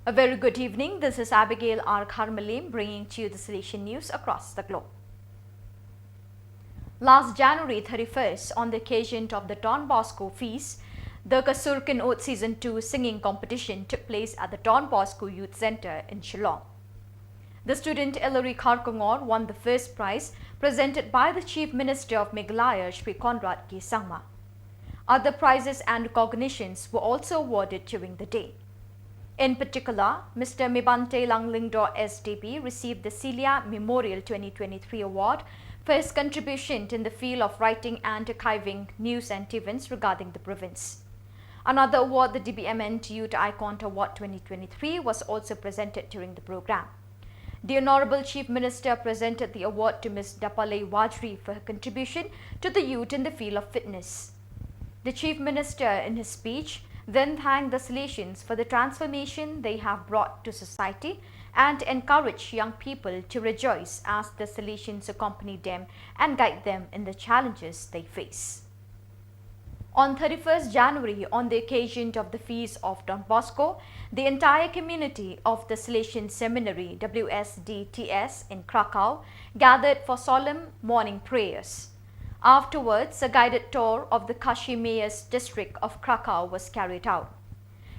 A very good evening. This is Abigail R. Kharmalim bringing to you the Salesian news across the globe. Last January 31st, on the occasion of the Don Bosco feast, the Kasurkan Oath Season 2 singing competition took place at the Don Bosco Youth Center in Shillong. The student Ellery Kharkongor won the first prize presented by the Chief Minister of Meghalaya, Shri Conrad K. Sangma. Other prizes and recognitions were also awarded during the day. In particular, Mr. Mibante Langlingdo SDB received the Celia Memorial 2023 Award for his contribution in the field of writing and archiving news and events regarding the province. Another award, the DBMN Youth Icon Award 2023, was also presented during the program. The Honorable Chief Minister presented the award to Ms. Dapale Wajri for her contribution to the youth in the field of fitness. The Chief Minister, in his speech, then thanked the Salesians for the transformation they have brought to society and encouraged young people to rejoice as the Salesians accompany them and guide them in the challenges they face. On 31st January, on the occasion of the feast of Don Bosco, the entire community of the Salesian Seminary WSDTS in Krakow gathered for solemn morning prayers. Afterwards, a guided tour of the Kazimierz district of Krakow was carried out.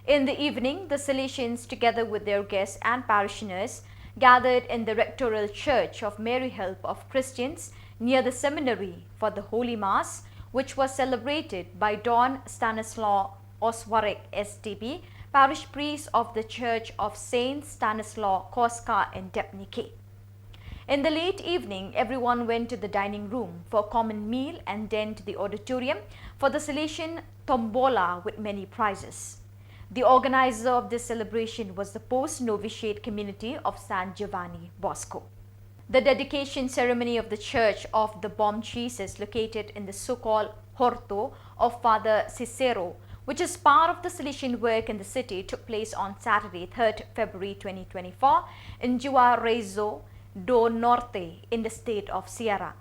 In the evening, the Salesians, together with their guests and parishioners, gathered in the Rectoral Church of Mary Help of Christians near the seminary for the Holy Mass, which was celebrated by Don Stanislaw Oswarek SDB, parish priest of the Church of Saint Stanislaw Koska in Debniki. In the late evening, everyone went to the dining room for a common meal and then to the auditorium for the Salesian Tombola with many prizes. The organizer of this celebration was the post-novitiate community of San Giovanni Bosco. The dedication ceremony of the Church of the Bomb Jesus, located in the so-called Horto of Father Cicero, which is part of the Salesian work in the city, took place on Saturday, 3rd February 2024 in Juarez do Norte in the state of Sierra.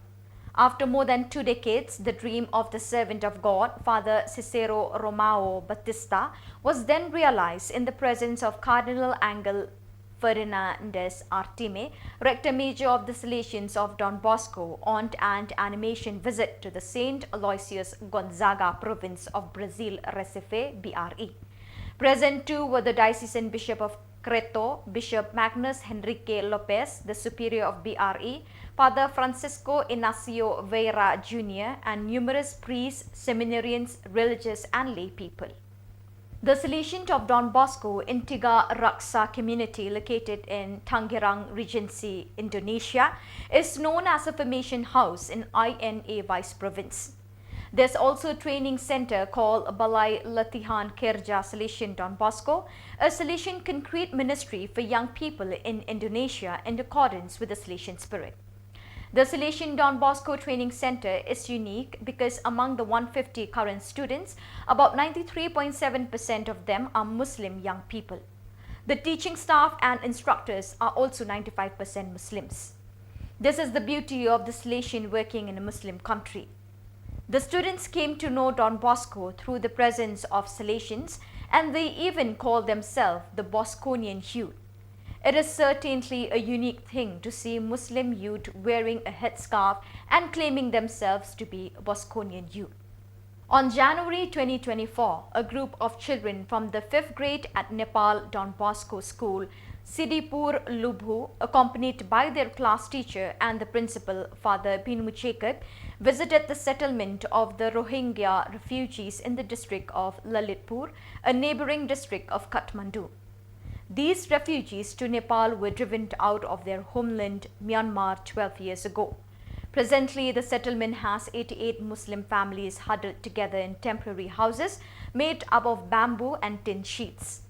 After more than 2 decades, the dream of the servant of God, Father Cicero Romao Batista, was then realized in the presence of Cardinal Angel Fernandez Artime, Rector Major of the Salesians of Don Bosco, on an animation visit to the Saint Aloysius Gonzaga province of Brazil, Recife, BRE. Present too were the Diocesan Bishop of Creto, Bishop Magnus Henrique Lopez, the Superior of BRE, Father Francisco Inacio Veira Jr., and numerous priests, seminarians, religious and lay people. The Salesian of Don Bosco Intiga Raksa community, located in Tangerang Regency, Indonesia, is known as a formation house in INA Vice Province. There's also a training center called Balai Latihan Kerja Salesian Don Bosco, a Salesian concrete ministry for young people in Indonesia in accordance with the Salesian spirit. The Salesian Don Bosco Training Center is unique because among the 150 current students, about 93.7% of them are Muslim young people. The teaching staff and instructors are also 95% Muslims. This is the beauty of the Salesian working in a Muslim country. The students came to know Don Bosco through the presence of Salesians, and they even call themselves the Bosconian youth. It is certainly a unique thing to see Muslim youth wearing a headscarf and claiming themselves to be Bosconian youth. On January 2024, a group of children from the 5th grade at Nepal Don Bosco School, Sidipur Lubhu, accompanied by their class teacher and the principal, Father Binu Jacob, visited the settlement of the Rohingya refugees in the district of Lalitpur, a neighboring district of Kathmandu. These refugees to Nepal were driven out of their homeland, Myanmar, 12 years ago. Presently, the settlement has 88 Muslim families huddled together in temporary houses made up of bamboo and tin sheets.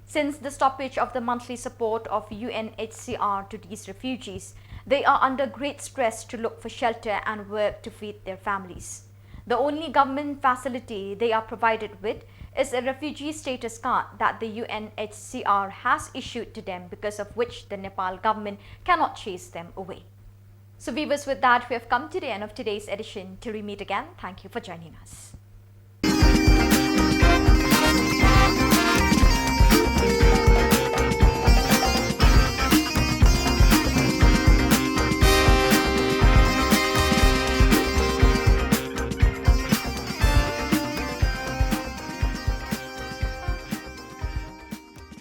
Since the stoppage of the monthly support of UNHCR to these refugees, they are under great stress to look for shelter and work to feed their families. The only government facility they are provided with is a refugee status card that the UNHCR has issued to them, because of which the Nepal government cannot chase them away. So viewers, with that, we have come to the end of today's edition. Till we meet again, thank you for joining us.